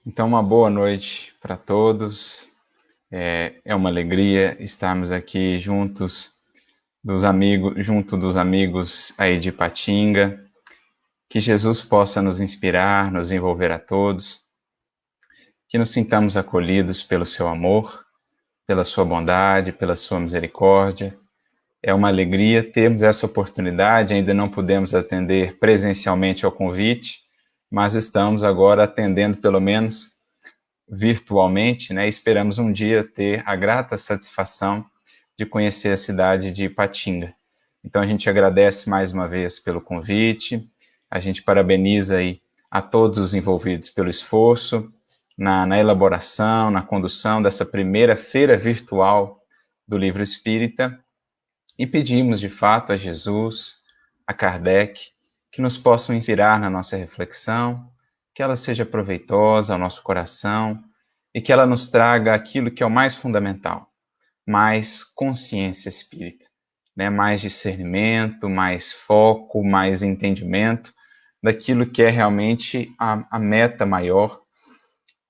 Então, uma boa noite para todos. É uma alegria estarmos aqui juntos junto dos amigos aí de Ipatinga. Que Jesus possa nos inspirar, nos envolver a todos, que nos sintamos acolhidos pelo seu amor, pela sua bondade, pela sua misericórdia. É uma alegria termos essa oportunidade. Ainda não pudemos atender presencialmente ao convite, mas estamos agora atendendo pelo menos virtualmente, né? Esperamos um dia ter a grata satisfação de conhecer a cidade de Ipatinga. Então a gente agradece mais uma vez pelo convite, a gente parabeniza aí a todos os envolvidos pelo esforço na elaboração, na condução dessa primeira feira virtual do Livro Espírita e pedimos de fato a Jesus, a Kardec, que nos possam inspirar na nossa reflexão, que ela seja proveitosa ao nosso coração e que ela nos traga aquilo que é o mais fundamental, mais consciência espírita, né? Mais discernimento, mais foco, mais entendimento daquilo que é realmente a meta maior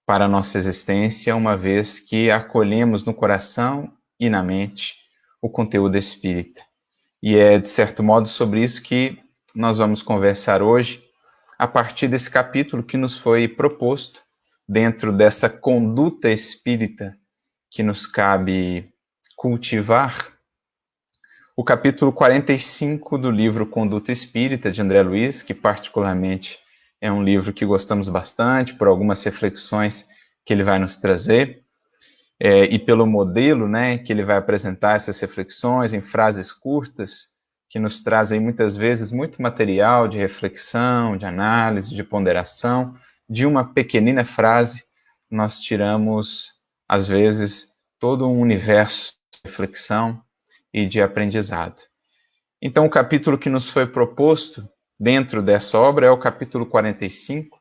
para a nossa existência, uma vez que acolhemos no coração e na mente o conteúdo espírita. E é, de certo modo, sobre isso que nós vamos conversar hoje, a partir desse capítulo que nos foi proposto, dentro dessa conduta espírita que nos cabe cultivar, o capítulo 45 do livro Conduta Espírita, de André Luiz, que particularmente é um livro que gostamos bastante, por algumas reflexões que ele vai nos trazer, e pelo modelo, né, que ele vai apresentar essas reflexões em frases curtas, que nos trazem muitas vezes muito material de reflexão, de análise, de ponderação. De uma pequenina frase, nós tiramos, às vezes, todo um universo de reflexão e de aprendizado. Então, o capítulo que nos foi proposto dentro dessa obra é o capítulo 45,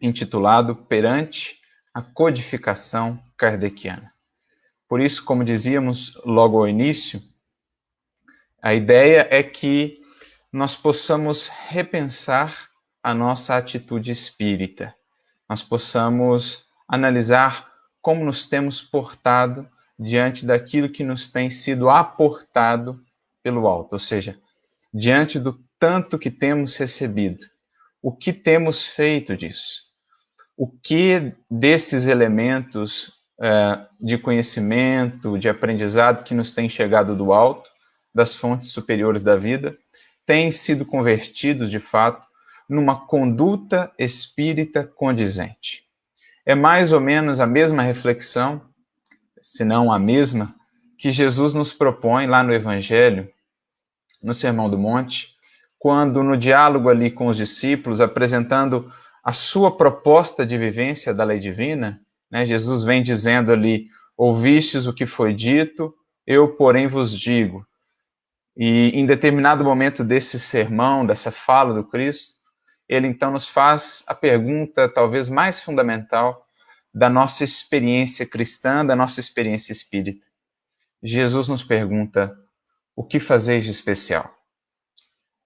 intitulado Perante a Codificação Kardeciana. Por isso, como dizíamos logo ao início, a ideia é que nós possamos repensar a nossa atitude espírita, nós possamos analisar como nos temos portado diante daquilo que nos tem sido aportado pelo alto, ou seja, diante do tanto que temos recebido, o que temos feito disso? O que desses elementos de conhecimento, de aprendizado que nos tem chegado do alto, das fontes superiores da vida, têm sido convertidos, de fato, numa conduta espírita condizente. É mais ou menos a mesma reflexão, se não a mesma, que Jesus nos propõe lá no Evangelho, no Sermão do Monte, quando no diálogo ali com os discípulos, apresentando a sua proposta de vivência da lei divina, né, Jesus vem dizendo ali, ouvistes o que foi dito, eu, porém, vos digo. E em determinado momento desse sermão, dessa fala do Cristo, ele então nos faz a pergunta talvez mais fundamental da nossa experiência cristã, da nossa experiência espírita. Jesus nos pergunta, o que fazeis de especial?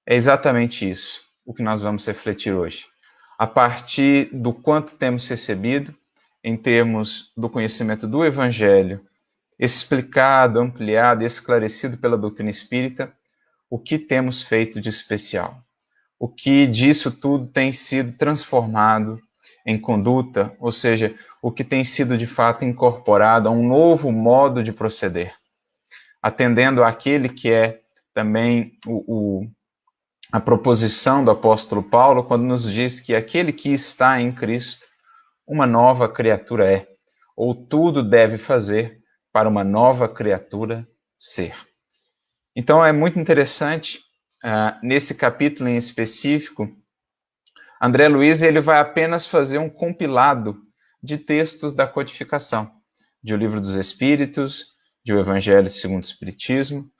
É exatamente isso o que nós vamos refletir hoje. A partir do quanto temos recebido, em termos do conhecimento do Evangelho, explicado, ampliado e esclarecido pela doutrina espírita, o que temos feito de especial? O que disso tudo tem sido transformado em conduta, ou seja, o que tem sido de fato incorporado a um novo modo de proceder, atendendo àquele que é também a proposição do apóstolo Paulo, quando nos diz que aquele que está em Cristo, uma nova criatura é, ou tudo deve fazer para uma nova criatura ser. Então é muito interessante, nesse capítulo em específico, André Luiz ele vai apenas fazer um compilado de textos da codificação, de O Livro dos Espíritos, de O Evangelho segundo o Espiritismo,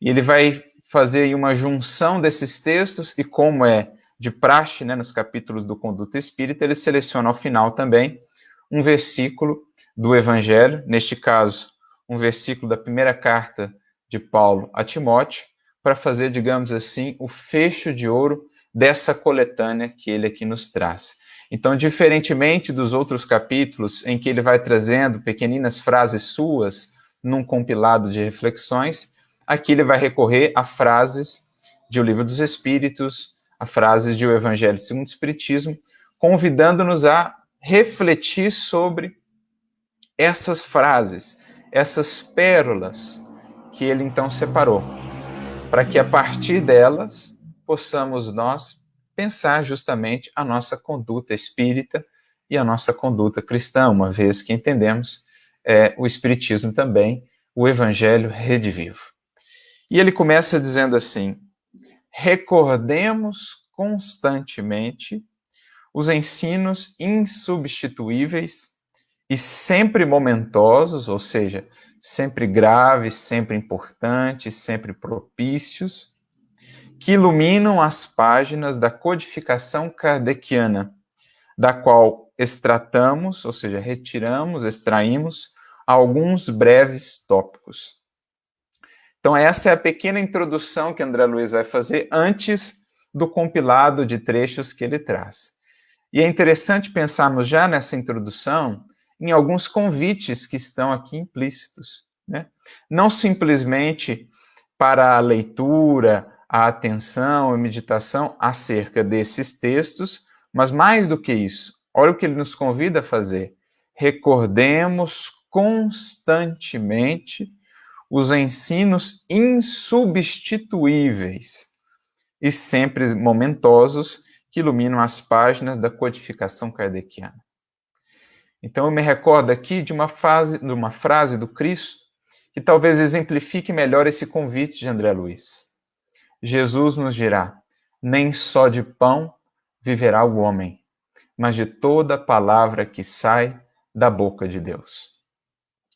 e ele vai fazer aí uma junção desses textos e, como é de praxe, né, nos capítulos do Conduta Espírita, ele seleciona ao final também um versículo do Evangelho, neste caso, um versículo da primeira carta de Paulo a Timóteo, para fazer, digamos assim, o fecho de ouro dessa coletânea que ele aqui nos traz. Então, diferentemente dos outros capítulos, em que ele vai trazendo pequeninas frases suas num compilado de reflexões, aqui ele vai recorrer a frases de O Livro dos Espíritos, a frases de O Evangelho segundo o Espiritismo, convidando-nos a refletir sobre essas frases, essas pérolas que ele então separou, para que a partir delas possamos nós pensar justamente a nossa conduta espírita e a nossa conduta cristã, uma vez que entendemos o Espiritismo também, o Evangelho redivivo. E ele começa dizendo assim: recordemos constantemente os ensinos insubstituíveis e sempre momentosos, ou seja, sempre graves, sempre importantes, sempre propícios, que iluminam as páginas da codificação kardeciana, da qual extratamos, ou seja, retiramos, extraímos alguns breves tópicos. Então, essa é a pequena introdução que André Luiz vai fazer antes do compilado de trechos que ele traz. E é interessante pensarmos já nessa introdução em alguns convites que estão aqui implícitos, né? Não simplesmente para a leitura, a atenção, a meditação acerca desses textos, mas mais do que isso, olha o que ele nos convida a fazer. Recordemos constantemente os ensinos insubstituíveis e sempre momentosos que iluminam as páginas da codificação kardeciana. Então eu me recordo aqui de uma frase do Cristo que talvez exemplifique melhor esse convite de André Luiz. Jesus nos dirá: nem só de pão viverá o homem, mas de toda palavra que sai da boca de Deus.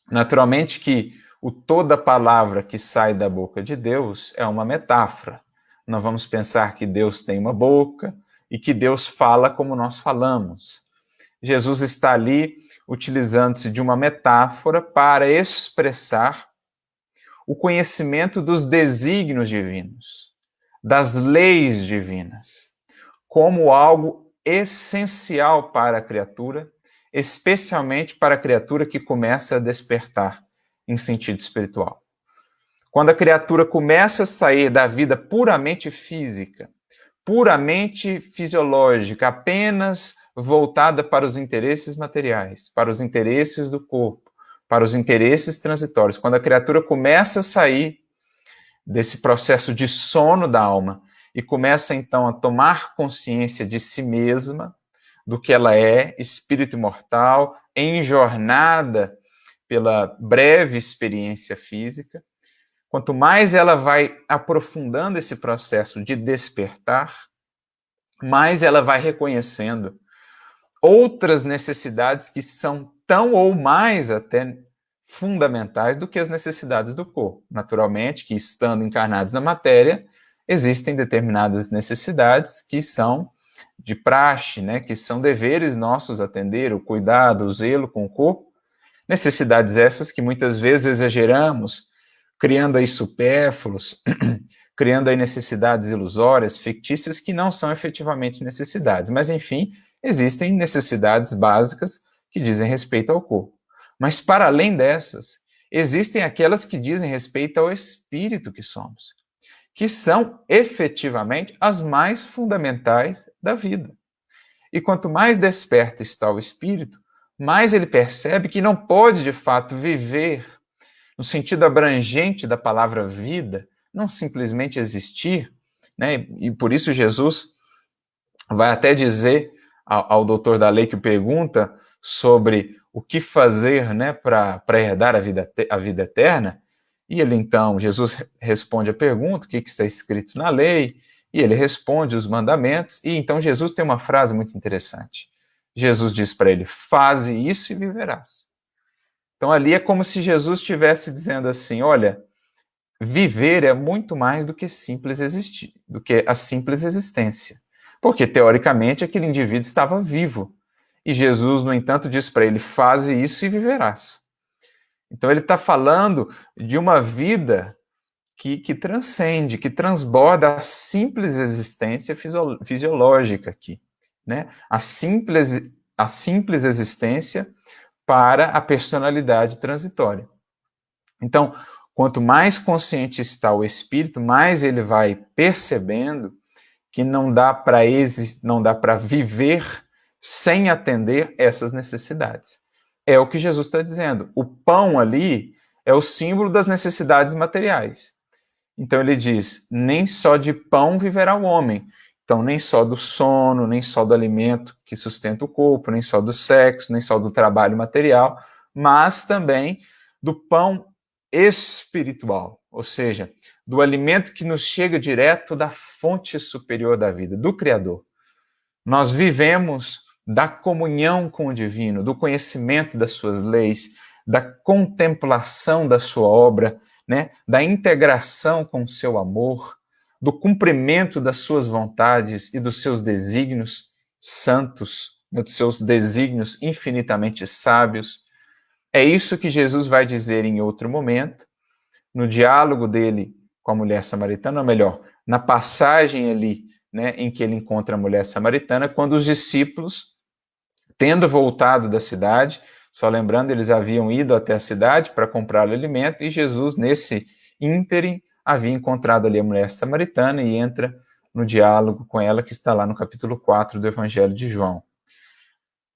Naturalmente que o toda palavra que sai da boca de Deus é uma metáfora. Não vamos pensar que Deus tem uma boca e que Deus fala como nós falamos. Jesus está ali utilizando-se de uma metáfora para expressar o conhecimento dos desígnios divinos, das leis divinas, como algo essencial para a criatura, especialmente para a criatura que começa a despertar em sentido espiritual. Quando a criatura começa a sair da vida puramente física, puramente fisiológica, apenas voltada para os interesses materiais, para os interesses do corpo, para os interesses transitórios, quando a criatura começa a sair desse processo de sono da alma e começa então a tomar consciência de si mesma, do que ela é, espírito imortal, em jornada pela breve experiência física, quanto mais ela vai aprofundando esse processo de despertar, mais ela vai reconhecendo outras necessidades que são tão ou mais até fundamentais do que as necessidades do corpo. Naturalmente que, estando encarnados na matéria, existem determinadas necessidades que são de praxe, né, que são deveres nossos atender, o cuidado, o zelo com o corpo, necessidades essas que muitas vezes exageramos, criando aí supérfluos, criando aí necessidades ilusórias, fictícias, que não são efetivamente necessidades. Mas, enfim, existem necessidades básicas que dizem respeito ao corpo. Mas, para além dessas, existem aquelas que dizem respeito ao espírito que somos, que são efetivamente as mais fundamentais da vida. E quanto mais desperto está o espírito, mais ele percebe que não pode, de fato, viver no sentido abrangente da palavra vida, não simplesmente existir, né? E por isso Jesus vai até dizer ao doutor da lei que pergunta sobre o que fazer, né, para herdar a vida eterna, e ele então, Jesus responde a pergunta, o que está escrito na lei, e ele responde os mandamentos, e então Jesus tem uma frase muito interessante. Jesus diz para ele: faze isso e viverás. Então ali é como se Jesus estivesse dizendo assim: olha, viver é muito mais do que simples existir, do que a simples existência. Porque, teoricamente, aquele indivíduo estava vivo. E Jesus, no entanto, diz para ele: faze isso e viverás. Então ele está falando de uma vida que transcende, que transborda a simples existência fisiológica aqui. né? A simples existência para a personalidade transitória. Então, quanto mais consciente está o espírito, mais ele vai percebendo que não dá para viver sem atender essas necessidades. É o que Jesus está dizendo. O pão ali é o símbolo das necessidades materiais. Então ele diz: nem só de pão viverá o homem. Então, nem só do sono, nem só do alimento que sustenta o corpo, nem só do sexo, nem só do trabalho material, mas também do pão espiritual, ou seja, do alimento que nos chega direto da fonte superior da vida, do Criador. Nós vivemos da comunhão com o divino, do conhecimento das suas leis, da contemplação da sua obra, né? Da integração com o seu amor, do cumprimento das suas vontades e dos seus desígnios santos, dos seus desígnios infinitamente sábios. É isso que Jesus vai dizer em outro momento, no diálogo dele com a mulher samaritana, ou melhor, na passagem ali, né, em que ele encontra a mulher samaritana, quando os discípulos, tendo voltado da cidade, só lembrando, eles haviam ido até a cidade para comprar o alimento, e Jesus, nesse ínterim, havia encontrado ali a mulher samaritana e entra no diálogo com ela, que está lá no capítulo 4 do Evangelho de João.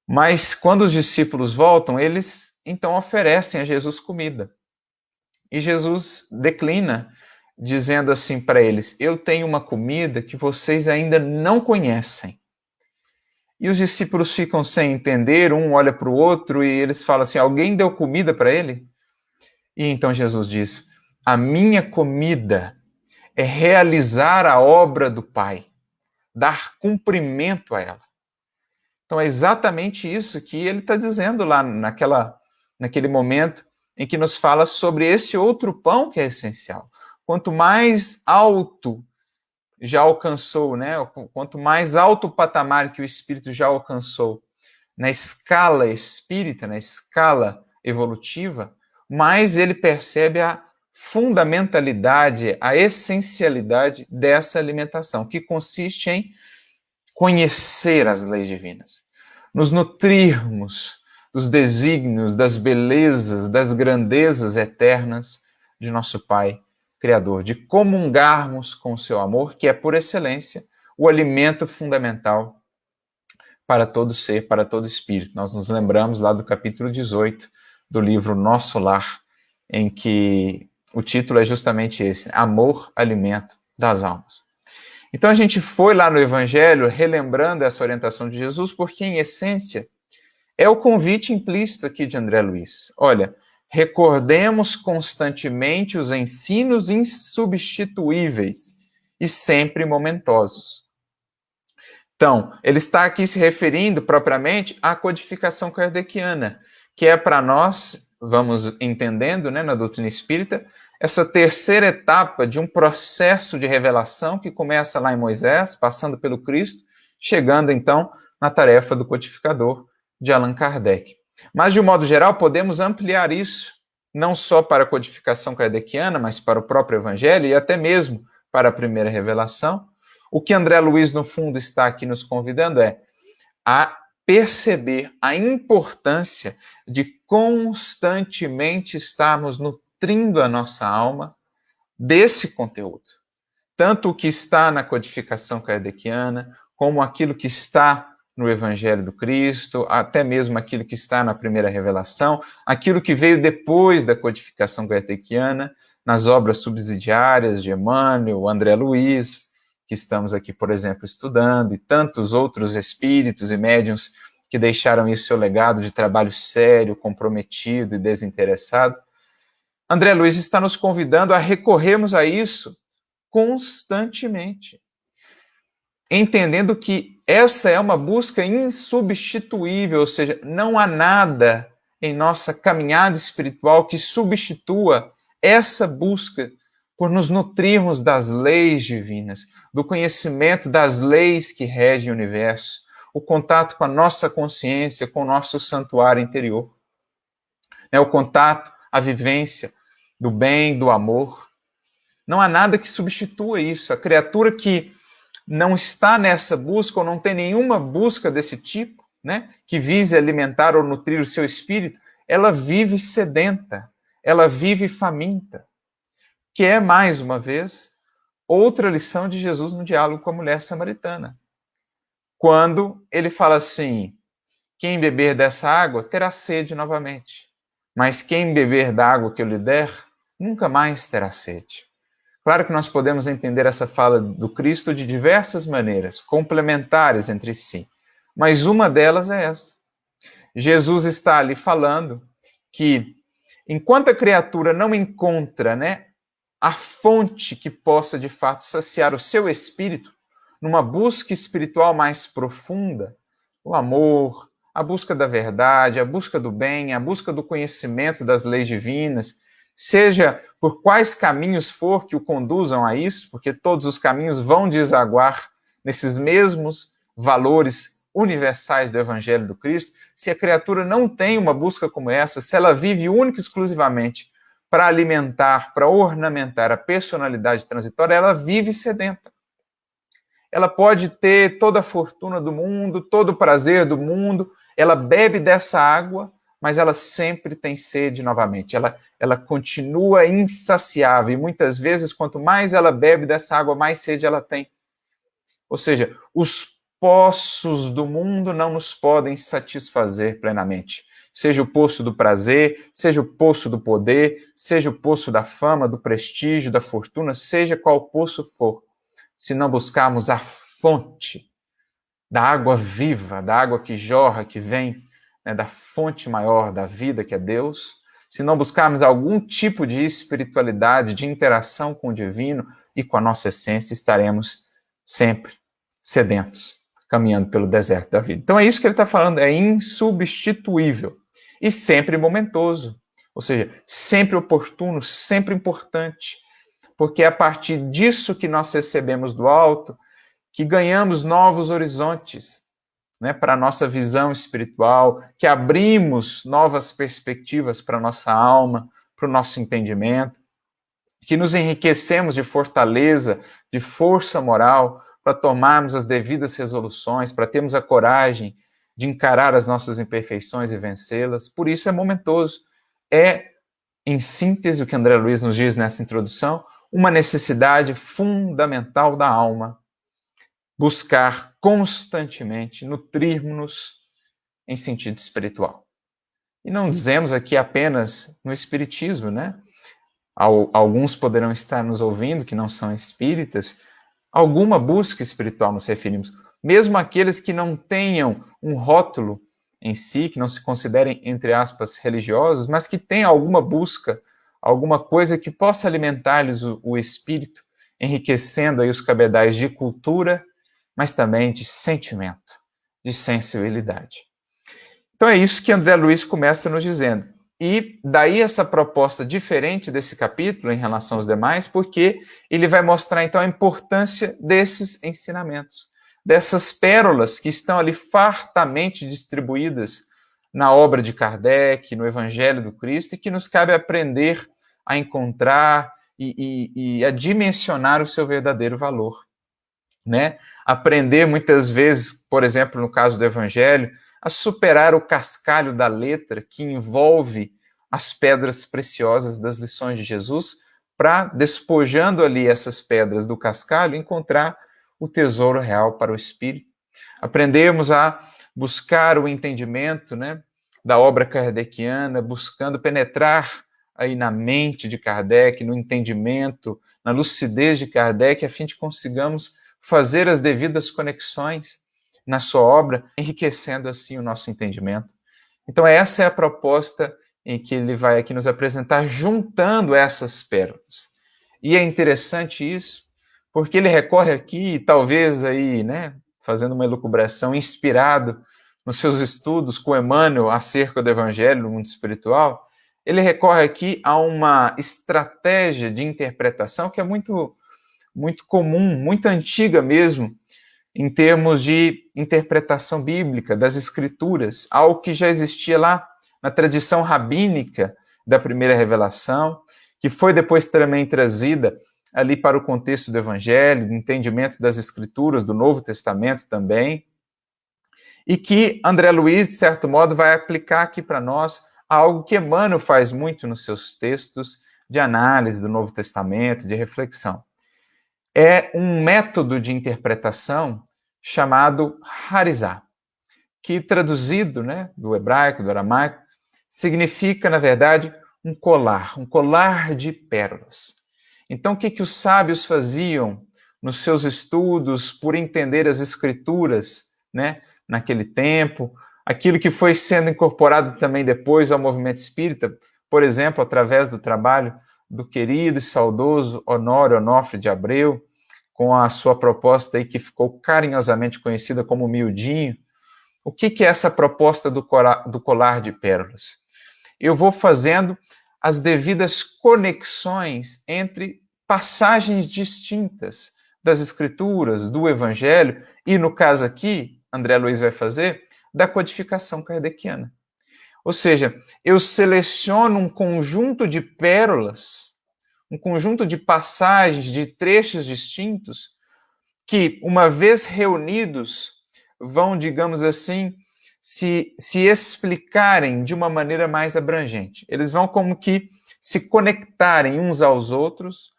Mas quando os discípulos voltam, eles então oferecem a Jesus comida. E Jesus declina, dizendo assim para eles: eu tenho uma comida que vocês ainda não conhecem. E os discípulos ficam sem entender, um olha para o outro e eles falam assim: alguém deu comida para ele? E então Jesus diz: a minha comida é realizar a obra do Pai, dar cumprimento a ela. Então é exatamente isso que ele está dizendo lá naquele momento em que nos fala sobre esse outro pão que é essencial. Quanto mais alto já alcançou, né? Quanto mais alto o patamar que o espírito já alcançou na escala espírita, na escala evolutiva, mais ele percebe a fundamentalidade, a essencialidade dessa alimentação, que consiste em conhecer as leis divinas, nos nutrirmos dos desígnios, das belezas, das grandezas eternas de nosso Pai Criador, de comungarmos com o seu amor, que é, por excelência, o alimento fundamental para todo ser, para todo espírito. Nós nos lembramos lá do capítulo 18 do livro Nosso Lar, em que o título é justamente esse: Amor, Alimento das Almas. Então a gente foi lá no Evangelho relembrando essa orientação de Jesus, porque em essência é o convite implícito aqui de André Luiz. Olha, recordemos constantemente os ensinos insubstituíveis e sempre momentosos. Então, ele está aqui se referindo propriamente à codificação kardeciana, que é para nós, vamos entendendo, né, na doutrina espírita, essa terceira etapa de um processo de revelação que começa lá em Moisés, passando pelo Cristo, chegando então na tarefa do codificador de Allan Kardec. Mas, de um modo geral, podemos ampliar isso, não só para a codificação kardeciana, mas para o próprio Evangelho e até mesmo para a primeira revelação. O que André Luiz, no fundo, está aqui nos convidando é a perceber a importância de constantemente estarmos nutrindo a nossa alma desse conteúdo. Tanto o que está na codificação kardeciana, como aquilo que está no Evangelho do Cristo, até mesmo aquilo que está na primeira revelação, aquilo que veio depois da codificação kardeciana, nas obras subsidiárias de Emmanuel, André Luiz, que estamos aqui, por exemplo, estudando, e tantos outros espíritos e médiuns que deixaram aí o seu legado de trabalho sério, comprometido e desinteressado. André Luiz está nos convidando a recorrermos a isso constantemente, entendendo que essa é uma busca insubstituível, ou seja, não há nada em nossa caminhada espiritual que substitua essa busca por nos nutrirmos das leis divinas, do conhecimento das leis que regem o universo, o contato com a nossa consciência, com o nosso santuário interior, o contato, a vivência do bem, do amor. Não há nada que substitua isso. A criatura que não está nessa busca, ou não tem nenhuma busca desse tipo, né, que vise alimentar ou nutrir o seu espírito, ela vive sedenta, ela vive faminta, que é, mais uma vez, outra lição de Jesus no diálogo com a mulher samaritana. Quando ele fala assim, quem beber dessa água terá sede novamente, mas quem beber da água que eu lhe der, nunca mais terá sede. Claro que nós podemos entender essa fala do Cristo de diversas maneiras, complementares entre si, mas uma delas é essa. Jesus está ali falando que, enquanto a criatura não encontra, né, a fonte que possa, de fato, saciar o seu espírito, numa busca espiritual mais profunda, o amor, a busca da verdade, a busca do bem, a busca do conhecimento das leis divinas, seja por quais caminhos for que o conduzam a isso, porque todos os caminhos vão desaguar nesses mesmos valores universais do Evangelho do Cristo, se a criatura não tem uma busca como essa, se ela vive única e exclusivamente para alimentar, para ornamentar a personalidade transitória, ela vive sedenta. Ela pode ter toda a fortuna do mundo, todo o prazer do mundo, ela bebe dessa água, mas ela sempre tem sede novamente. Ela continua insaciável, e muitas vezes, quanto mais ela bebe dessa água, mais sede ela tem. Ou seja, os poços do mundo não nos podem satisfazer plenamente. Seja o poço do prazer, seja o poço do poder, seja o poço da fama, do prestígio, da fortuna, seja qual poço for. Se não buscarmos a fonte da água viva, da água que jorra, que vem, né, da fonte maior da vida, que é Deus, se não buscarmos algum tipo de espiritualidade, de interação com o divino e com a nossa essência, estaremos sempre sedentos, caminhando pelo deserto da vida. Então é isso que ele está falando, é insubstituível e sempre momentoso, ou seja, sempre oportuno, sempre importante, porque é a partir disso que nós recebemos do alto, que ganhamos novos horizontes, né, para a nossa visão espiritual, que abrimos novas perspectivas para a nossa alma, para o nosso entendimento, que nos enriquecemos de fortaleza, de força moral, para tomarmos as devidas resoluções, para termos a coragem de encarar as nossas imperfeições e vencê-las. Por isso é momentoso. É, em síntese, o que André Luiz nos diz nessa introdução, uma necessidade fundamental da alma, buscar constantemente nutrir-nos em sentido espiritual. E não dizemos aqui apenas no espiritismo, né? Alguns poderão estar nos ouvindo que não são espíritas, alguma busca espiritual nos referimos. Mesmo aqueles que não tenham um rótulo em si, que não se considerem, entre aspas, religiosos, mas que tenham alguma busca, alguma coisa que possa alimentar-lhes o espírito, enriquecendo aí os cabedais de cultura, mas também de sentimento, de sensibilidade. Então é isso que André Luiz começa nos dizendo. E daí essa proposta diferente desse capítulo em relação aos demais, porque ele vai mostrar então a importância desses ensinamentos, dessas pérolas que estão ali fartamente distribuídas na obra de Kardec, no Evangelho do Cristo, e que nos cabe aprender a encontrar e a dimensionar o seu verdadeiro valor, né? Aprender muitas vezes, por exemplo, no caso do Evangelho, a superar o cascalho da letra que envolve as pedras preciosas das lições de Jesus, para, despojando ali essas pedras do cascalho, encontrar o tesouro real para o espírito. Aprendemos a buscar o entendimento, né, da obra kardeciana, buscando penetrar aí na mente de Kardec, no entendimento, na lucidez de Kardec, a fim de consigamos fazer as devidas conexões na sua obra, enriquecendo assim o nosso entendimento. Então essa é a proposta em que ele vai aqui nos apresentar, juntando essas pérolas. E é interessante isso, porque ele recorre aqui, talvez aí, né, fazendo uma elucubração, inspirado nos seus estudos com Emmanuel acerca do Evangelho no mundo espiritual, ele recorre aqui a uma estratégia de interpretação que é muito comum, muito antiga mesmo, em termos de interpretação bíblica das Escrituras, algo que já existia lá na tradição rabínica da primeira revelação, que foi depois também trazida ali para o contexto do Evangelho, do entendimento das Escrituras, do Novo Testamento também, e que André Luiz, de certo modo, vai aplicar aqui para nós algo que Emmanuel faz muito nos seus textos de análise do Novo Testamento, de reflexão. É um método de interpretação chamado harizá, que traduzido, né, do hebraico, do aramaico, significa, na verdade, um colar de pérolas. Então, o que os sábios faziam nos seus estudos por entender as escrituras, né, naquele tempo, aquilo que foi sendo incorporado também depois ao movimento espírita, por exemplo, através do trabalho do querido e saudoso Honório Onofre de Abreu, com a sua proposta aí que ficou carinhosamente conhecida como Miudinho. O que é essa proposta do colar de pérolas? Eu vou fazendo as devidas conexões entre passagens distintas das Escrituras, do Evangelho, e no caso aqui, André Luiz vai fazer, da codificação kardeciana. Ou seja, eu seleciono um conjunto de pérolas, um conjunto de passagens, de trechos distintos, que, uma vez reunidos, vão, digamos assim, se explicarem de uma maneira mais abrangente. Eles vão como que se conectarem uns aos outros,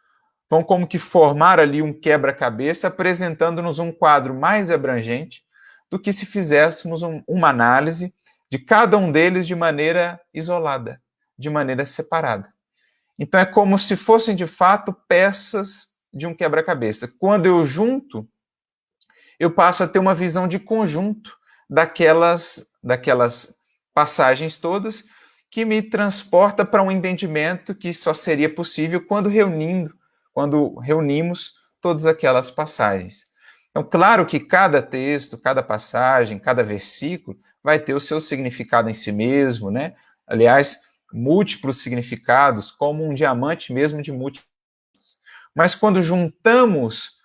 vão como que formar ali um quebra-cabeça, apresentando-nos um quadro mais abrangente do que se fizéssemos uma análise de cada um deles de maneira isolada, de maneira separada. Então é como se fossem, de fato, peças de um quebra-cabeça. Quando eu junto, eu passo a ter uma visão de conjunto daquelas passagens todas, que me transporta para um entendimento que só seria possível quando reunimos todas aquelas passagens. Então, claro que cada texto, cada passagem, cada versículo vai ter o seu significado em si mesmo, né? Aliás, múltiplos significados, como um diamante mesmo de múltiplos. Mas quando juntamos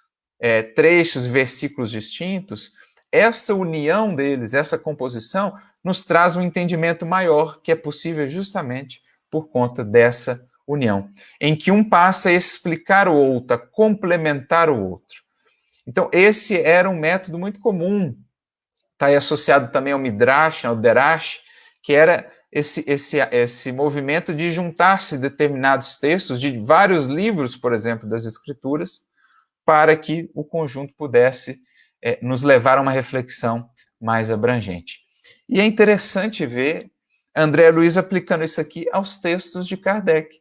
trechos, versículos distintos, essa união deles, essa composição, nos traz um entendimento maior que é possível justamente por conta dessa união, em que um passa a explicar o outro, a complementar o outro. Então, esse era um método muito comum, está aí associado também ao Midrash, ao Derash, que era esse movimento de juntar-se determinados textos de vários livros, por exemplo, das Escrituras, para que o conjunto pudesse nos levar a uma reflexão mais abrangente. E é interessante ver André Luiz aplicando isso aqui aos textos de Kardec,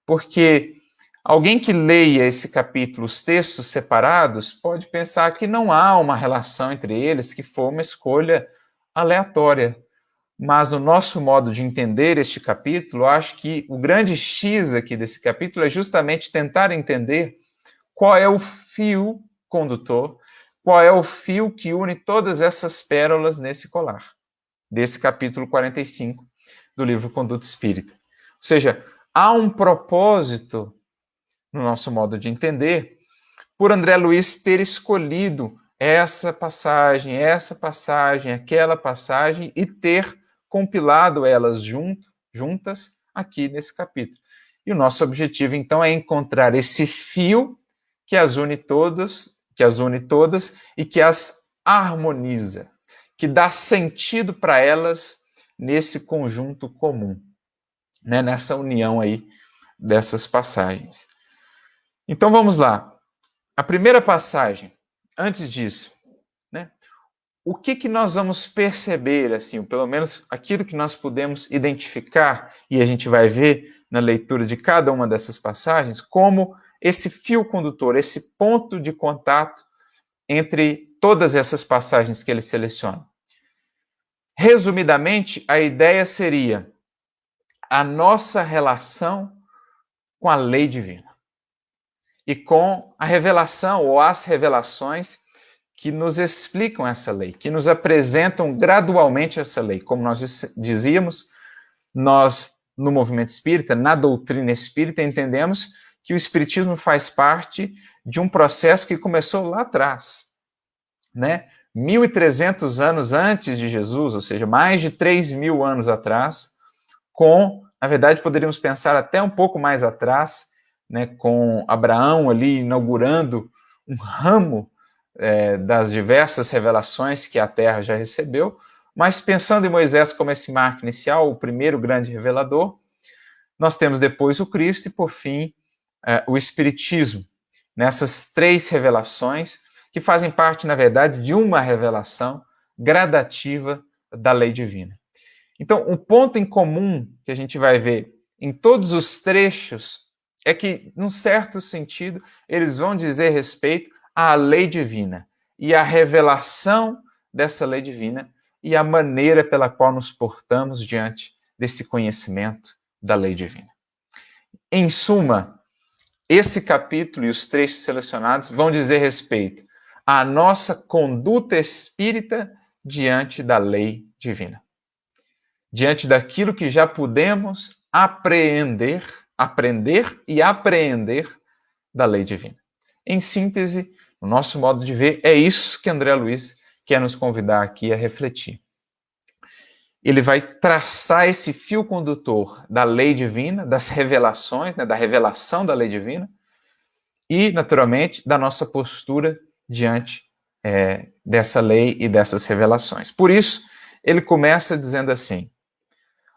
porque alguém que leia esse capítulo, os textos separados, pode pensar que não há uma relação entre eles, que foi uma escolha aleatória. Mas no nosso modo de entender este capítulo, acho que o grande X aqui desse capítulo é justamente tentar entender qual é o fio condutor, qual é o fio que une todas essas pérolas nesse colar, desse capítulo 45 do livro Conduta Espírita. Ou seja, há um propósito, no nosso modo de entender, por André Luiz ter escolhido essa passagem, aquela passagem, e ter compilado elas juntas aqui nesse capítulo. E o nosso objetivo, então, é encontrar esse fio que as une todas e que as harmoniza, que dá sentido para elas nesse conjunto comum, né? Nessa união aí dessas passagens. Então vamos lá. A primeira passagem, antes disso, né? O que nós vamos perceber, assim, pelo menos aquilo que nós podemos identificar, e a gente vai ver na leitura de cada uma dessas passagens, como esse fio condutor, esse ponto de contato entre todas essas passagens que ele seleciona. Resumidamente, a ideia seria a nossa relação com a lei divina e com a revelação ou as revelações que nos explicam essa lei, que nos apresentam gradualmente essa lei. Como nós dizíamos, nós, no movimento espírita, na doutrina espírita, entendemos que o espiritismo faz parte de um processo que começou lá atrás, né? 1.300 anos antes de Jesus, ou seja, mais de 3.000 anos atrás, na verdade, poderíamos pensar até um pouco mais atrás, né, com Abraão ali inaugurando um ramo das diversas revelações que a Terra já recebeu, mas pensando em Moisés como esse marco inicial, o primeiro grande revelador, nós temos depois o Cristo e, por fim, o Espiritismo, nessas três revelações que fazem parte, na verdade, de uma revelação gradativa da lei divina. Então, um ponto em comum que a gente vai ver em todos os trechos é que, num certo sentido, eles vão dizer respeito à lei divina e à revelação dessa lei divina e à maneira pela qual nos portamos diante desse conhecimento da lei divina. Em suma, esse capítulo e os trechos selecionados vão dizer respeito à nossa conduta espírita diante da lei divina. Diante daquilo que já pudemos aprender e apreender da lei divina. Em síntese, no nosso modo de ver, é isso que André Luiz quer nos convidar aqui a refletir. Ele vai traçar esse fio condutor da lei divina, das revelações, né, da revelação da lei divina, e, naturalmente, da nossa postura diante dessa lei e dessas revelações. Por isso, ele começa dizendo assim: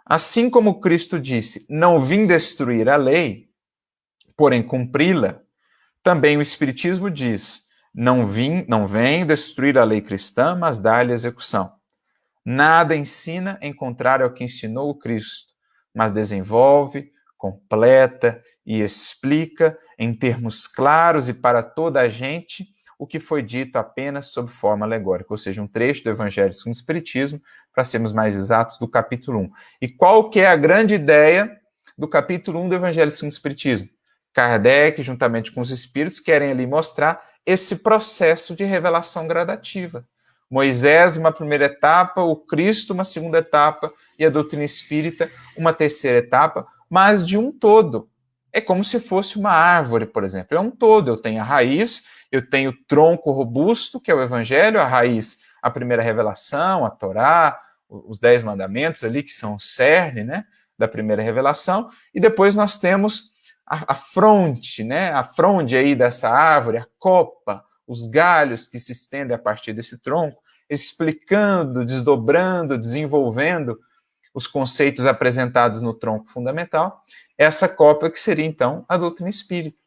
assim como Cristo disse, não vim destruir a lei, porém cumpri-la, também o Espiritismo diz, não venho destruir a lei cristã, mas dar-lhe execução. Nada ensina em contrário ao que ensinou o Cristo, mas desenvolve, completa e explica em termos claros e para toda a gente o que foi dito apenas sob forma alegórica, ou seja, um trecho do Evangelho segundo o Espiritismo, para sermos mais exatos, do capítulo 1. E qual que é a grande ideia do capítulo 1 do Evangelho segundo o Espiritismo? Kardec, juntamente com os espíritos, querem ali mostrar esse processo de revelação gradativa. Moisés, uma primeira etapa, o Cristo, uma segunda etapa, e a doutrina espírita, uma terceira etapa, mas de um todo. É como se fosse uma árvore, por exemplo. É um todo. Eu tenho a raiz, eu tenho o tronco robusto, que é o Evangelho, a raiz, a primeira revelação, a Torá, os 10 mandamentos ali, que são o cerne, né, da primeira revelação, e depois nós temos a fronte, né, a fronde aí dessa árvore, a copa, os galhos que se estendem a partir desse tronco, explicando, desdobrando, desenvolvendo os conceitos apresentados no tronco fundamental, essa copa que seria, então, a doutrina espírita.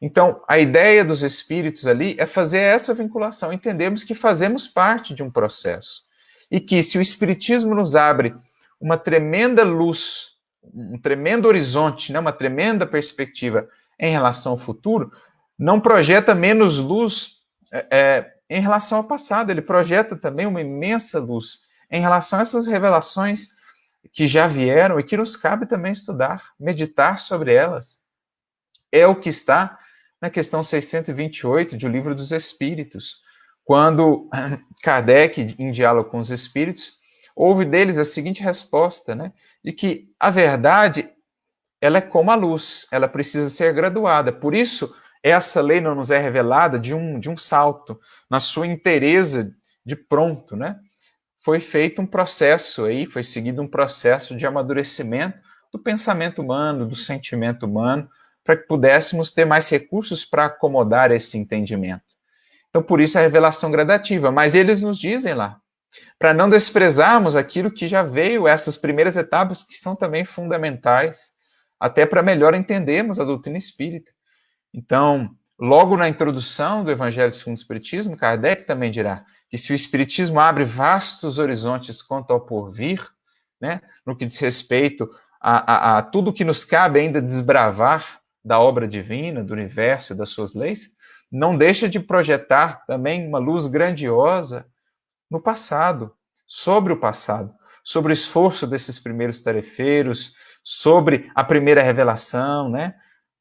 Então, a ideia dos espíritos ali é fazer essa vinculação, entendemos que fazemos parte de um processo, e que se o espiritismo nos abre uma tremenda luz, um tremendo horizonte, né, uma tremenda perspectiva em relação ao futuro, não projeta menos luz em relação ao passado, ele projeta também uma imensa luz em relação a essas revelações que já vieram e que nos cabe também estudar, meditar sobre elas. É o que está na questão 628 de O Livro dos Espíritos, quando Kardec, em diálogo com os espíritos, ouve deles a seguinte resposta, né, de que a verdade ela é como a luz, ela precisa ser graduada. Por isso, essa lei não nos é revelada de um salto, na sua inteireza de pronto, né? Foi feito um processo aí, foi seguido um processo de amadurecimento do pensamento humano, do sentimento humano, para que pudéssemos ter mais recursos para acomodar esse entendimento. Então, por isso a revelação gradativa. Mas eles nos dizem lá, para não desprezarmos aquilo que já veio, essas primeiras etapas que são também fundamentais, até para melhor entendermos a doutrina espírita. Então, logo na introdução do Evangelho segundo o Espiritismo, Kardec também dirá que se o Espiritismo abre vastos horizontes quanto ao porvir, né, no que diz respeito a tudo que nos cabe ainda desbravar da obra divina, do universo e das suas leis, não deixa de projetar também uma luz grandiosa no passado, sobre o passado, sobre o esforço desses primeiros tarefeiros, sobre a primeira revelação, né?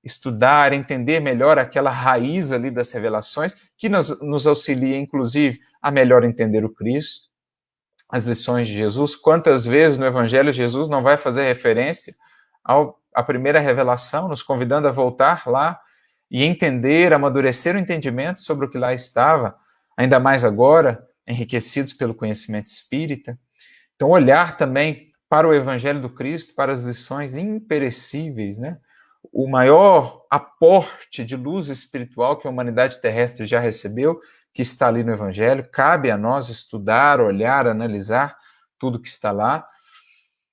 Estudar, entender melhor aquela raiz ali das revelações, que nos auxilia, inclusive, a melhor entender o Cristo, as lições de Jesus. Quantas vezes no Evangelho Jesus não vai fazer referência à primeira revelação, nos convidando a voltar lá e entender, amadurecer o entendimento sobre o que lá estava, ainda mais agora, enriquecidos pelo conhecimento espírita. Então, olhar também para o Evangelho do Cristo, para as lições imperecíveis, né? o maior aporte de luz espiritual que a humanidade terrestre já recebeu, que está ali no Evangelho. Cabe a nós estudar, olhar, analisar tudo que está lá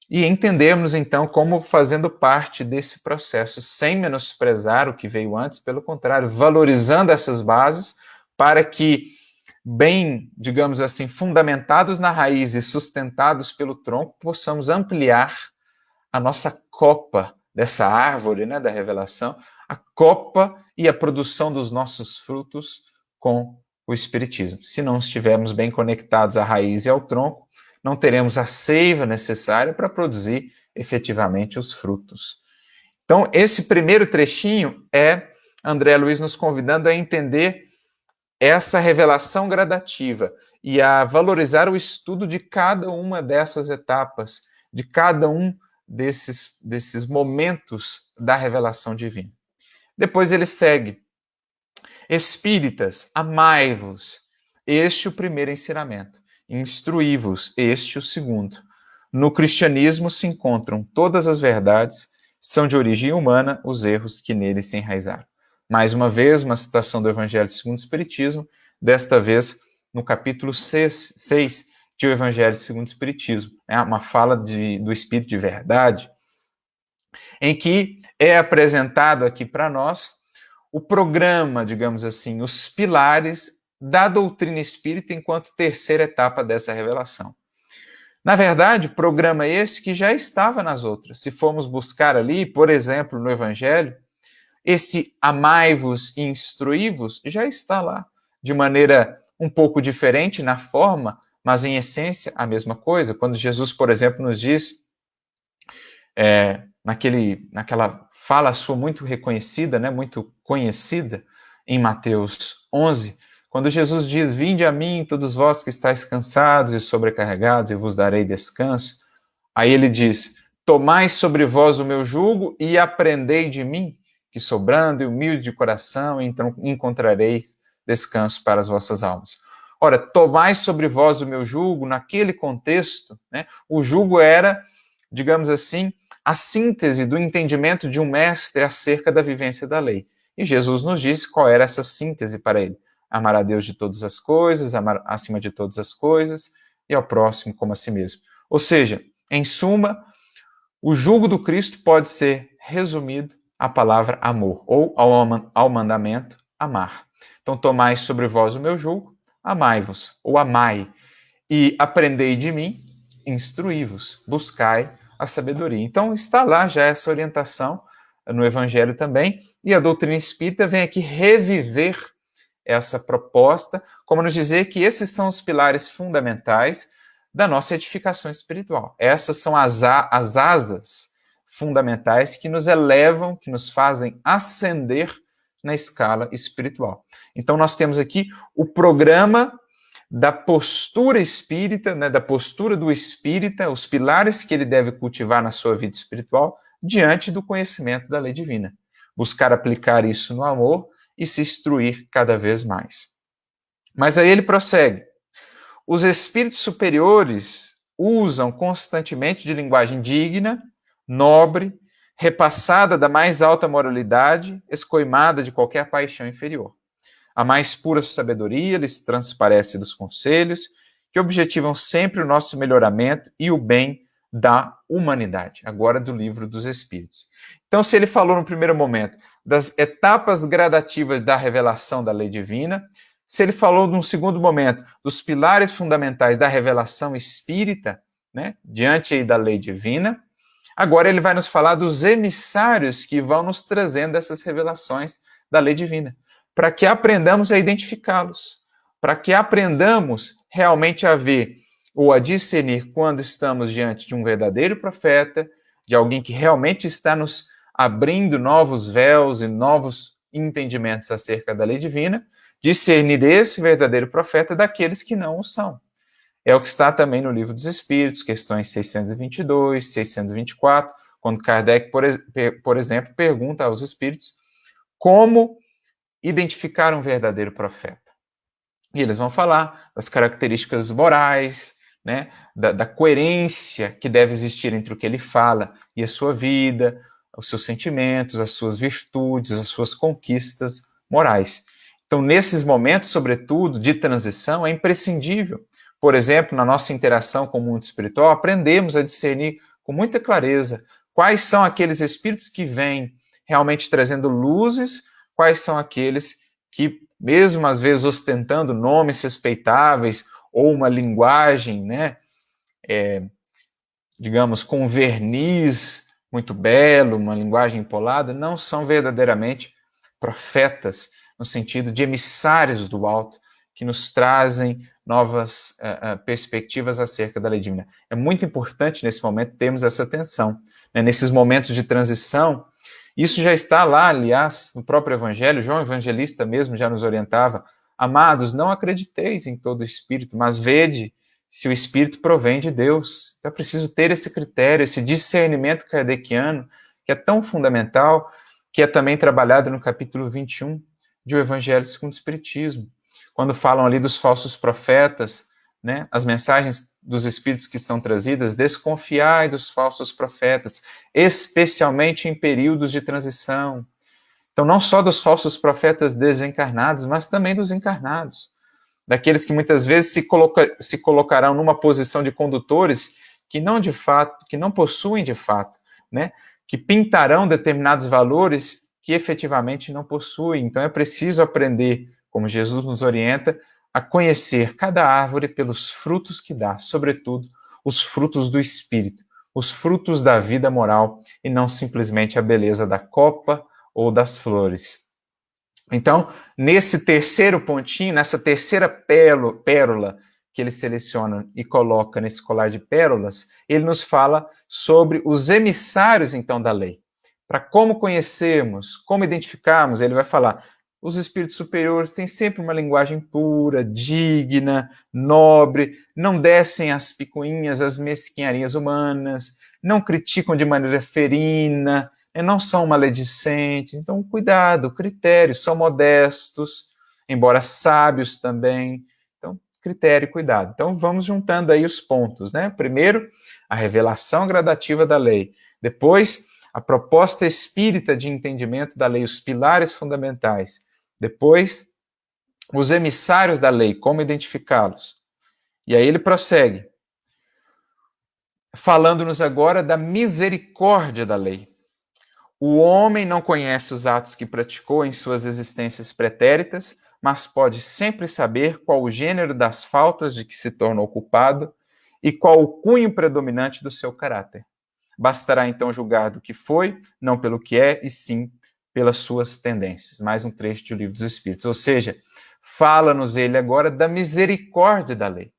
e entendermos, então, como fazendo parte desse processo, sem menosprezar o que veio antes, pelo contrário, valorizando essas bases para que, bem, digamos assim, fundamentados na raiz e sustentados pelo tronco, possamos ampliar a nossa copa dessa árvore, né, da revelação, a copa e a produção dos nossos frutos com o Espiritismo. Se não estivermos bem conectados à raiz e ao tronco, não teremos a seiva necessária para produzir efetivamente os frutos. Então, esse primeiro trechinho é André Luiz nos convidando a entender essa revelação gradativa e a valorizar o estudo de cada uma dessas etapas, de cada um desses momentos da revelação divina. Depois ele segue: Espíritas, amai-vos, este o primeiro ensinamento. Instruí-vos, este o segundo. No cristianismo se encontram todas as verdades, são de origem humana os erros que nele se enraizaram. Mais uma vez, uma citação do Evangelho segundo o Espiritismo, desta vez no capítulo 6 de O Evangelho segundo o Espiritismo. É uma fala do Espírito de verdade, em que é apresentado aqui para nós o programa, digamos assim, os pilares da doutrina espírita enquanto terceira etapa dessa revelação. Na verdade, programa esse que já estava nas outras. Se formos buscar ali, por exemplo, no Evangelho, esse amai-vos e instruí-vos já está lá, de maneira um pouco diferente na forma, mas em essência a mesma coisa. Quando Jesus, por exemplo, nos diz, naquela fala sua muito reconhecida, né, muito conhecida, em Mateus 11, quando Jesus diz: vinde a mim, todos vós que estáis cansados e sobrecarregados, e vos darei descanso. Aí ele diz: tomai sobre vós o meu jugo e aprendei de mim, que sou brando e humilde de coração, então encontrareis descanso para as vossas almas. Ora, tomai sobre vós o meu jugo, naquele contexto, né, o jugo era, digamos assim, a síntese do entendimento de um mestre acerca da vivência da lei. E Jesus nos disse qual era essa síntese para ele: amar a Deus de todas as coisas, amar acima de todas as coisas, e ao próximo como a si mesmo. Ou seja, em suma, o jugo do Cristo pode ser resumido à palavra amor, ou ao mandamento amar. Então, tomai sobre vós o meu jugo, amai-vos, ou amai, e aprendei de mim, instruí-vos, buscai a sabedoria. Então, está lá já essa orientação no Evangelho também, e a doutrina espírita vem aqui reviver essa proposta, como nos dizer que esses são os pilares fundamentais da nossa edificação espiritual. Essas são as asas fundamentais que nos elevam, que nos fazem ascender na escala espiritual. Então, nós temos aqui o programa da postura espírita, né, da postura do espírita, os pilares que ele deve cultivar na sua vida espiritual diante do conhecimento da lei divina. Buscar aplicar isso no amor e se instruir cada vez mais. Mas aí ele prossegue: os espíritos superiores usam constantemente de linguagem digna, nobre, repassada da mais alta moralidade, escoimada de qualquer paixão inferior. A mais pura sabedoria lhes transparece dos conselhos, que objetivam sempre o nosso melhoramento e o bem da humanidade. Agora do Livro dos Espíritos. Então, se ele falou no primeiro momento das etapas gradativas da revelação da lei divina, se ele falou num segundo momento dos pilares fundamentais da revelação espírita, né, diante aí da lei divina, agora ele vai nos falar dos emissários que vão nos trazendo essas revelações da lei divina, para que aprendamos a identificá-los, para que aprendamos realmente a ver ou a discernir quando estamos diante de um verdadeiro profeta, de alguém que realmente está nos abrindo novos véus e novos entendimentos acerca da lei divina, discernir esse verdadeiro profeta daqueles que não o são. É o que está também no Livro dos Espíritos, questões 622, 624, quando Kardec, por exemplo, pergunta aos espíritos como identificar um verdadeiro profeta. E eles vão falar das características morais, né, da coerência que deve existir entre o que ele fala e a sua vida, os seus sentimentos, as suas virtudes, as suas conquistas morais. Então, nesses momentos, sobretudo, de transição, é imprescindível. Por exemplo, na nossa interação com o mundo espiritual, aprendemos a discernir com muita clareza quais são aqueles espíritos que vêm realmente trazendo luzes, quais são aqueles que, mesmo às vezes ostentando nomes respeitáveis ou uma linguagem, né, digamos, com verniz muito belo, uma linguagem empolada, não são verdadeiramente profetas, no sentido de emissários do alto, que nos trazem novas perspectivas acerca da lei divina. É muito importante, nesse momento, termos essa atenção. Né? Nesses momentos de transição, isso já está lá, aliás, no próprio Evangelho, João Evangelista mesmo já nos orientava: amados, não acrediteis em todo espírito, mas vede se o espírito provém de Deus. Então é preciso ter esse critério, esse discernimento kardeciano, que é tão fundamental, que é também trabalhado no capítulo 21 de O Evangelho segundo o Espiritismo. Quando falam ali dos falsos profetas, né, as mensagens dos espíritos que são trazidas: desconfiai dos falsos profetas, especialmente em períodos de transição. Então, não só dos falsos profetas desencarnados, mas também dos encarnados. Daqueles que muitas vezes se colocarão numa posição de condutores que não de fato, que não possuem de fato, né, que pintarão determinados valores que efetivamente não possuem. Então, é preciso aprender, como Jesus nos orienta, a conhecer cada árvore pelos frutos que dá, sobretudo os frutos do Espírito, os frutos da vida moral, e não simplesmente a beleza da copa ou das flores. Então, nesse terceiro pontinho, nessa terceira pérola que ele seleciona e coloca nesse colar de pérolas, ele nos fala sobre os emissários, então, da lei. Para como conhecermos, como identificarmos, ele vai falar: os espíritos superiores têm sempre uma linguagem pura, digna, nobre, não descem as picuinhas, as mesquinharias humanas, não criticam de maneira ferina, não são maledicentes. Então, cuidado, critérios, são modestos, embora sábios também. Então, critério e cuidado. Então, vamos juntando aí os pontos, né? Primeiro, a revelação gradativa da lei. Depois, a proposta espírita de entendimento da lei, os pilares fundamentais. Depois, os emissários da lei, como identificá-los. E aí ele prossegue, falando-nos agora da misericórdia da lei. O homem não conhece os atos que praticou em suas existências pretéritas, mas pode sempre saber qual o gênero das faltas de que se tornou culpado e qual o cunho predominante do seu caráter. Bastará então julgar do que foi, não pelo que é, e sim pelas suas tendências. Mais um trecho do Livro dos Espíritos. Ou seja, fala-nos ele agora da misericórdia da lei.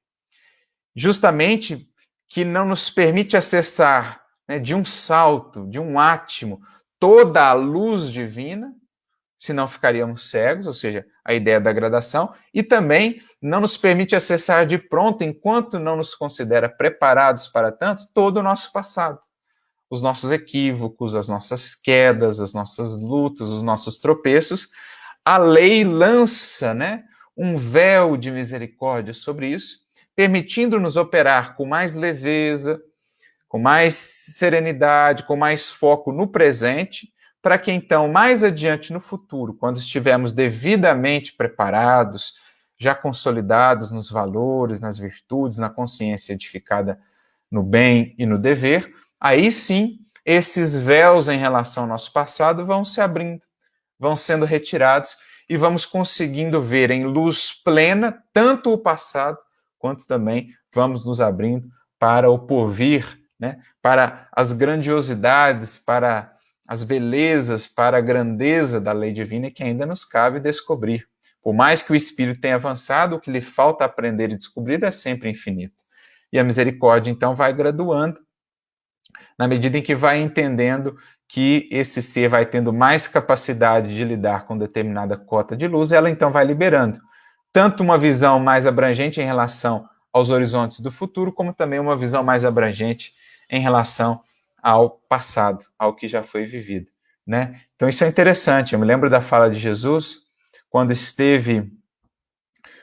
Justamente que não nos permite acessar, né, de um salto, de um átimo, toda a luz divina, senão ficaríamos cegos, ou seja, a ideia da gradação, e também não nos permite acessar de pronto, enquanto não nos considera preparados para tanto, todo o nosso passado. Os nossos equívocos, as nossas quedas, as nossas lutas, os nossos tropeços. A lei lança, né, um véu de misericórdia sobre isso, permitindo-nos operar com mais leveza, com mais serenidade, com mais foco no presente, para que então, mais adiante no futuro, quando estivermos devidamente preparados, já consolidados nos valores, nas virtudes, na consciência edificada no bem e no dever, aí sim, esses véus em relação ao nosso passado vão se abrindo, vão sendo retirados e vamos conseguindo ver em luz plena tanto o passado, quanto também vamos nos abrindo para o porvir, né? Para as grandiosidades, para as belezas, para a grandeza da lei divina que ainda nos cabe descobrir. Por mais que o espírito tenha avançado, o que lhe falta aprender e descobrir é sempre infinito. E a misericórdia, então, vai graduando, na medida em que vai entendendo que esse ser vai tendo mais capacidade de lidar com determinada cota de luz, ela então vai liberando tanto uma visão mais abrangente em relação aos horizontes do futuro, como também uma visão mais abrangente em relação ao passado, ao que já foi vivido, né? Então isso é interessante. Eu me lembro da fala de Jesus, quando esteve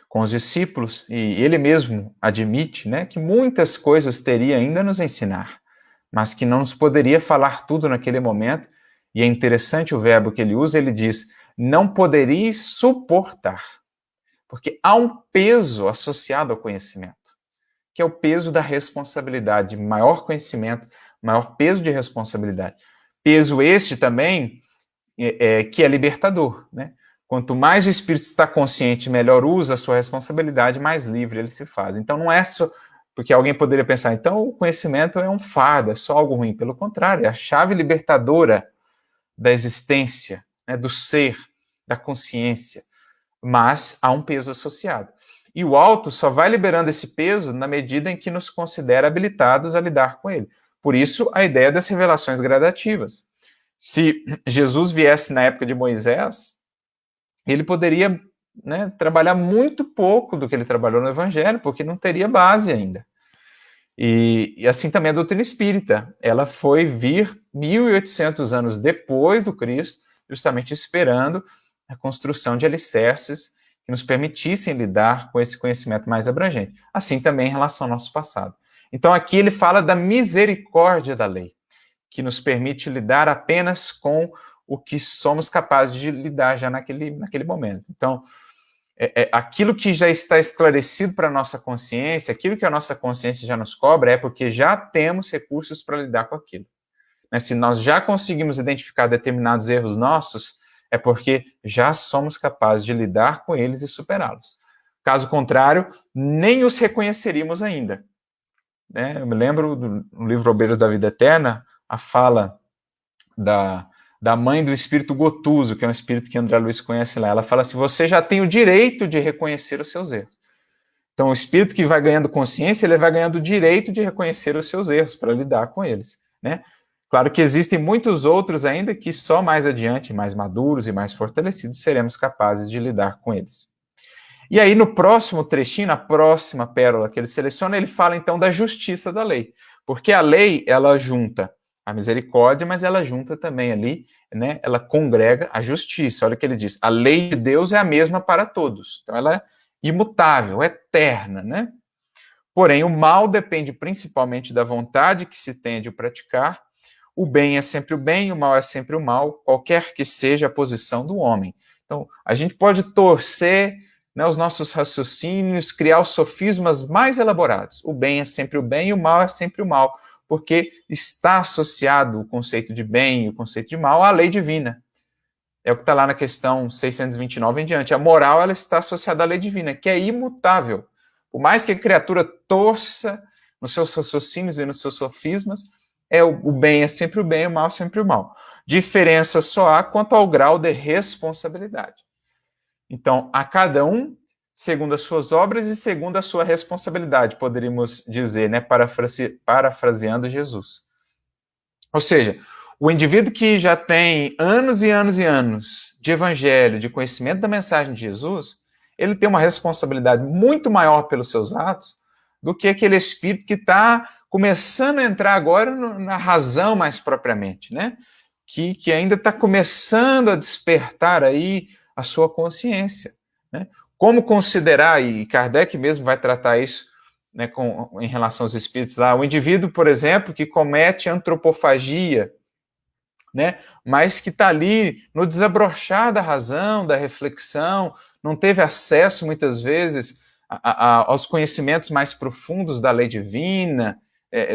com os discípulos, e ele mesmo admite, né, que muitas coisas teria ainda a nos ensinar, mas que não nos poderia falar tudo naquele momento, E é interessante o verbo que ele usa, ele diz, não poderíeis suportar, porque há um peso associado ao conhecimento, que é o peso da responsabilidade, maior conhecimento, maior peso de responsabilidade. Peso este também que é libertador, né? Quanto mais o espírito está consciente, melhor usa a sua responsabilidade, mais livre ele se faz. Então não é só... Porque alguém poderia pensar, então o conhecimento é um fardo, é só algo ruim. Pelo contrário, é a chave libertadora da existência, né, do ser, da consciência. Mas há um peso associado. E o alto só vai liberando esse peso na medida em que nos considera habilitados a lidar com ele. Por isso, a ideia das revelações gradativas. Se Jesus viesse na época de Moisés, ele poderia, né, trabalhar muito pouco do que ele trabalhou no Evangelho, porque não teria base ainda. E assim também a doutrina espírita. Ela foi vir 1.800 anos depois do Cristo, justamente esperando a construção de alicerces que nos permitissem lidar com esse conhecimento mais abrangente. Assim também em relação ao nosso passado. Então aqui ele fala da misericórdia da lei, que nos permite lidar apenas com o que somos capazes de lidar já naquele momento. Então, aquilo que já está esclarecido para a nossa consciência, aquilo que a nossa consciência já nos cobra, é porque já temos recursos para lidar com aquilo. Se nós já conseguimos identificar determinados erros nossos, é porque já somos capazes de lidar com eles e superá-los. Caso contrário, nem os reconheceríamos ainda. Eu me lembro do livro Obreiros da Vida Eterna, a fala da mãe do espírito Gotuso, que é um espírito que André Luiz conhece lá. Ela fala assim, você já tem o direito de reconhecer os seus erros. Então, o espírito que vai ganhando consciência, ele vai ganhando o direito de reconhecer os seus erros, para lidar com eles, né? Claro que existem muitos outros ainda que só mais adiante, mais maduros e mais fortalecidos, seremos capazes de lidar com eles. E aí, no próximo trechinho, na próxima pérola que ele seleciona, ele fala então da justiça da lei. Porque a lei, ela junta a misericórdia, mas ela junta também ali, né? Ela congrega a justiça. Olha o que ele diz: a lei de Deus é a mesma para todos. Então, ela é imutável, eterna, né? Porém, o mal depende principalmente da vontade que se tem de o praticar. O bem é sempre o bem, o mal é sempre o mal, qualquer que seja a posição do homem. Então, a gente pode torcer, né, os nossos raciocínios, criar os sofismas mais elaborados. O bem é sempre o bem e o mal é sempre o mal, porque está associado o conceito de bem e o conceito de mal à lei divina. É o que está lá na questão 629 em diante. A moral, ela está associada à lei divina, que é imutável. Por mais que a criatura torça nos seus raciocínios e nos seus sofismas, o bem é sempre o bem, o mal é sempre o mal. Diferença só há quanto ao grau de responsabilidade. Então, a cada um, segundo as suas obras e segundo a sua responsabilidade, poderíamos dizer, né, parafraseando Jesus. Ou seja, o indivíduo que já tem anos e anos e anos de evangelho, de conhecimento da mensagem de Jesus, ele tem uma responsabilidade muito maior pelos seus atos do que aquele espírito que está começando a entrar agora na razão mais propriamente, né? Que ainda está começando a despertar aí a sua consciência, né? Como considerar, e Kardec mesmo vai tratar isso, né, em relação aos espíritos lá, o indivíduo, por exemplo, que comete antropofagia, né, mas que está ali no desabrochar da razão, da reflexão, não teve acesso muitas vezes aos conhecimentos mais profundos da lei divina,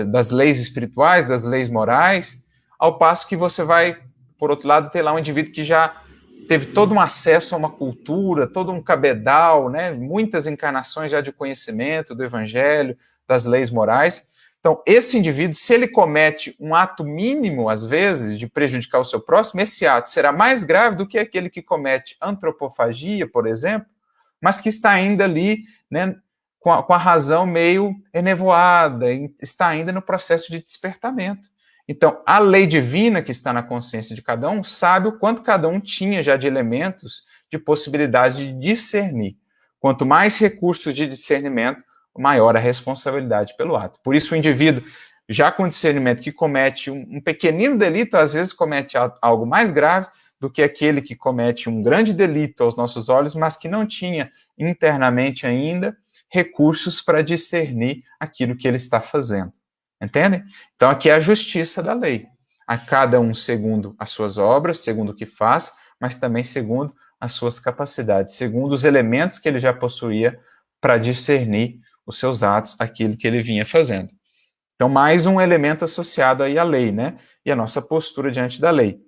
das leis espirituais, das leis morais, ao passo que você vai, por outro lado, ter lá um indivíduo que já teve todo um acesso a uma cultura, todo um cabedal, né, muitas encarnações já de conhecimento do evangelho, das leis morais. Então, esse indivíduo, se ele comete um ato mínimo, às vezes, de prejudicar o seu próximo, esse ato será mais grave do que aquele que comete antropofagia, por exemplo, mas que está ainda ali, né, com a razão meio enevoada, está ainda no processo de despertamento. Então, a lei divina que está na consciência de cada um sabe o quanto cada um tinha já de elementos, de possibilidade de discernir. Quanto mais recursos de discernimento, maior a responsabilidade pelo ato. Por isso, o indivíduo, já com discernimento, que comete um pequenino delito, às vezes comete algo mais grave do que aquele que comete um grande delito aos nossos olhos, mas que não tinha internamente ainda recursos para discernir aquilo que ele está fazendo. Entendem? Então, aqui é a justiça da lei. a cada um segundo as suas obras, segundo o que faz, mas também segundo as suas capacidades, segundo os elementos que ele já possuía para discernir os seus atos, aquilo que ele vinha fazendo. Então, mais um elemento associado aí à lei, né? E a nossa postura diante da lei.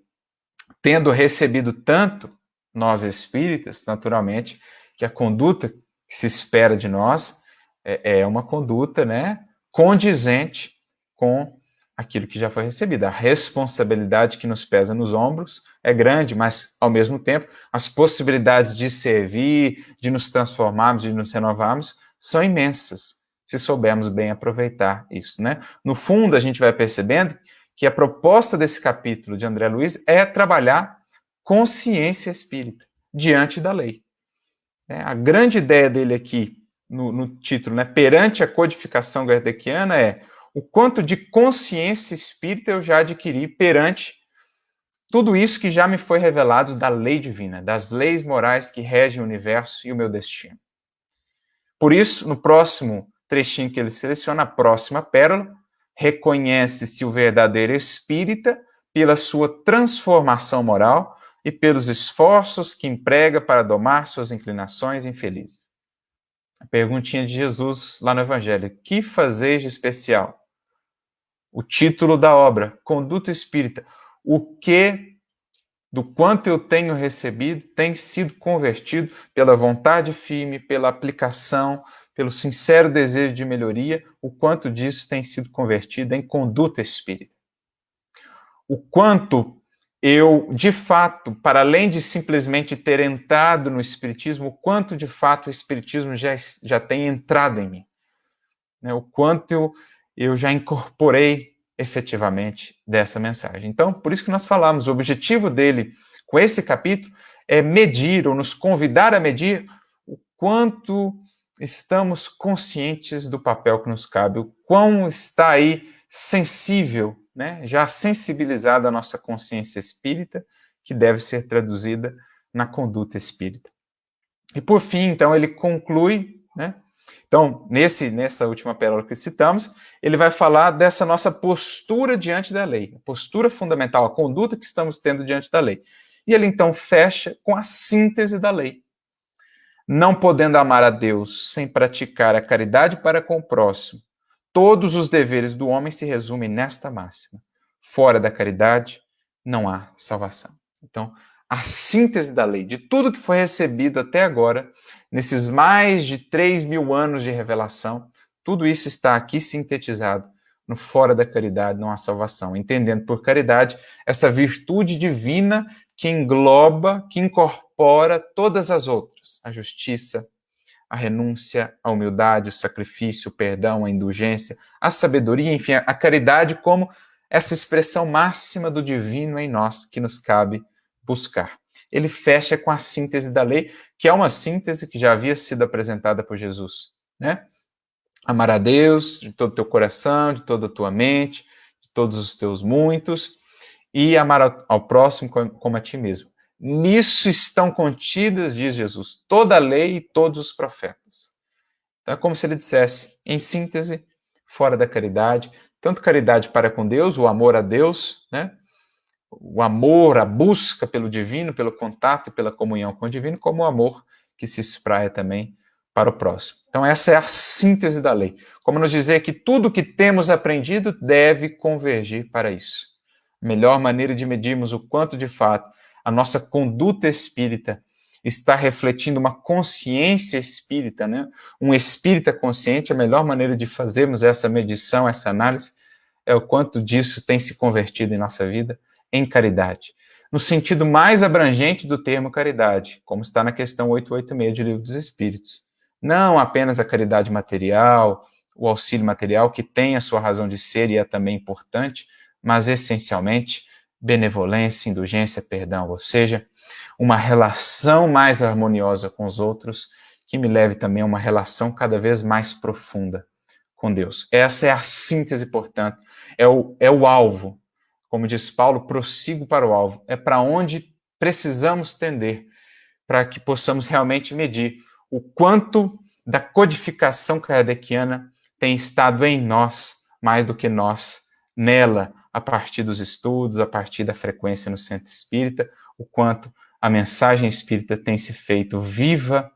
Tendo recebido tanto, nós espíritas, naturalmente, que a conduta que se espera de nós é uma conduta, né, condizente com aquilo que já foi recebido. A responsabilidade que nos pesa nos ombros é grande, mas, ao mesmo tempo, as possibilidades de servir, de nos transformarmos, de nos renovarmos, são imensas, se soubermos bem aproveitar isso, né? No fundo, a gente vai percebendo que a proposta desse capítulo de André Luiz é trabalhar consciência espírita diante da lei. A grande ideia dele aqui, no título, né, perante a codificação kardeciana, é o quanto de consciência espírita eu já adquiri perante tudo isso que já me foi revelado da lei divina, das leis morais que regem o universo e o meu destino. Por isso, no próximo trechinho que ele seleciona, a próxima pérola, reconhece-se o verdadeiro espírita pela sua transformação moral e pelos esforços que emprega para domar suas inclinações infelizes. A perguntinha de Jesus lá no Evangelho: que fazeis de especial? O título da obra, Conduta Espírita. O que, do quanto eu tenho recebido, tem sido convertido pela vontade firme, pela aplicação, pelo sincero desejo de melhoria, o quanto disso tem sido convertido em conduta espírita. O quanto eu, de fato, para além de simplesmente ter entrado no Espiritismo, o quanto, de fato, o Espiritismo já tem entrado em mim. O quanto eu já incorporei efetivamente dessa mensagem. Então, por isso que nós falamos, o objetivo dele com esse capítulo é medir, ou nos convidar a medir, o quanto estamos conscientes do papel que nos cabe, o quão está aí sensível, né, já sensibilizada a nossa consciência espírita, que deve ser traduzida na conduta espírita. E por fim, então, ele conclui, né? Então, nessa última pérola que citamos, ele vai falar dessa nossa postura diante da lei, a postura fundamental, a conduta que estamos tendo diante da lei. E ele então fecha com a síntese da lei. Não podendo amar a Deus sem praticar a caridade para com o próximo, todos os deveres do homem se resumem nesta máxima: fora da caridade não há salvação. Então, a síntese da lei, de tudo que foi recebido até agora, nesses mais de 3.000 anos de revelação, tudo isso está aqui sintetizado no fora da caridade não há salvação, entendendo por caridade essa virtude divina que engloba, que incorpora todas as outras, a justiça, a renúncia, a humildade, o sacrifício, o perdão, a indulgência, a sabedoria, enfim, a caridade como essa expressão máxima do divino em nós que nos cabe buscar. Ele fecha com a síntese da lei, que é uma síntese que já havia sido apresentada por Jesus, né? Amar a Deus de todo o teu coração, de toda a tua mente, de todos os teus muitos, e amar ao próximo como a ti mesmo. Nisso estão contidas, diz Jesus, toda a lei e todos os profetas. Então é como se ele dissesse, em síntese, fora da caridade, tanto caridade para com Deus, o amor a Deus, né? O amor, a busca pelo divino, pelo contato e pela comunhão com o divino, como o amor que se espraia também para o próximo. Então essa é a síntese da lei. Como nos dizer que tudo que temos aprendido deve convergir para isso. A melhor maneira de medirmos o quanto, de fato, a nossa conduta espírita está refletindo uma consciência espírita, né? Um espírita consciente, a melhor maneira de fazermos essa medição, essa análise, é o quanto disso tem se convertido em nossa vida em caridade. No sentido mais abrangente do termo caridade, como está na questão 886 do Livro dos Espíritos. Não apenas a caridade material, o auxílio material, que tem a sua razão de ser e é também importante, mas essencialmente benevolência, indulgência, perdão, ou seja, uma relação mais harmoniosa com os outros, que me leve também a uma relação cada vez mais profunda com Deus. Essa é a síntese, portanto, é o alvo. Como diz Paulo, prossigo para o alvo. É para onde precisamos tender, para que possamos realmente medir o quanto da codificação kardeciana tem estado em nós, mais do que nós nela, a partir dos estudos, a partir da frequência no Centro Espírita, o quanto a mensagem espírita tem se feito viva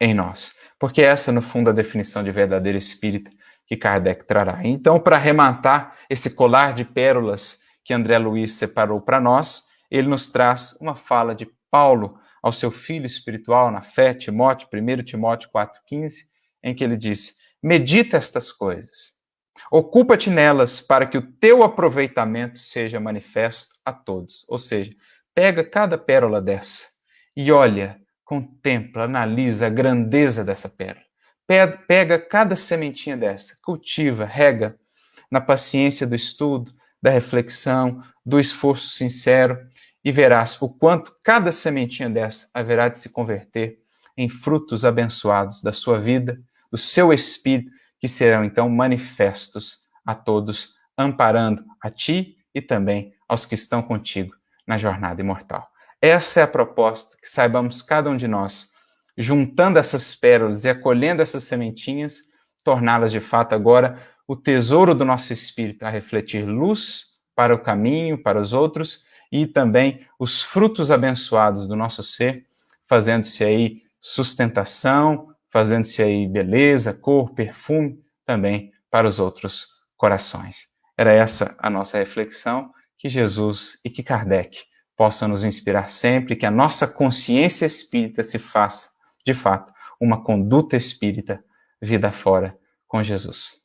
em nós. Porque essa, no fundo, é a definição de verdadeiro espírita que Kardec trará. Então, para arrematar esse colar de pérolas que André Luiz separou para nós, ele nos traz uma fala de Paulo ao seu filho espiritual na fé, Timóteo, 1 Timóteo 4,15, em que ele diz: medita estas coisas, ocupa-te nelas para que o teu aproveitamento seja manifesto a todos. Ou seja, pega cada pérola dessa e olha, contempla, analisa a grandeza dessa pérola. Pega cada sementinha dessa, cultiva, rega na paciência do estudo, da reflexão, do esforço sincero, e verás o quanto cada sementinha dessa haverá de se converter em frutos abençoados da sua vida, do seu espírito, que serão então manifestos a todos, amparando a ti e também aos que estão contigo na jornada imortal. Essa é a proposta, que saibamos cada um de nós, juntando essas pérolas e acolhendo essas sementinhas, torná-las de fato agora o tesouro do nosso espírito, a refletir luz para o caminho, para os outros, e também os frutos abençoados do nosso ser, fazendo-se aí sustentação, fazendo-se aí beleza, cor, perfume, também para os outros corações. Era essa a nossa reflexão, que Jesus e que Kardec possam nos inspirar sempre, que a nossa consciência espírita se faça, de fato, uma conduta espírita vida fora com Jesus.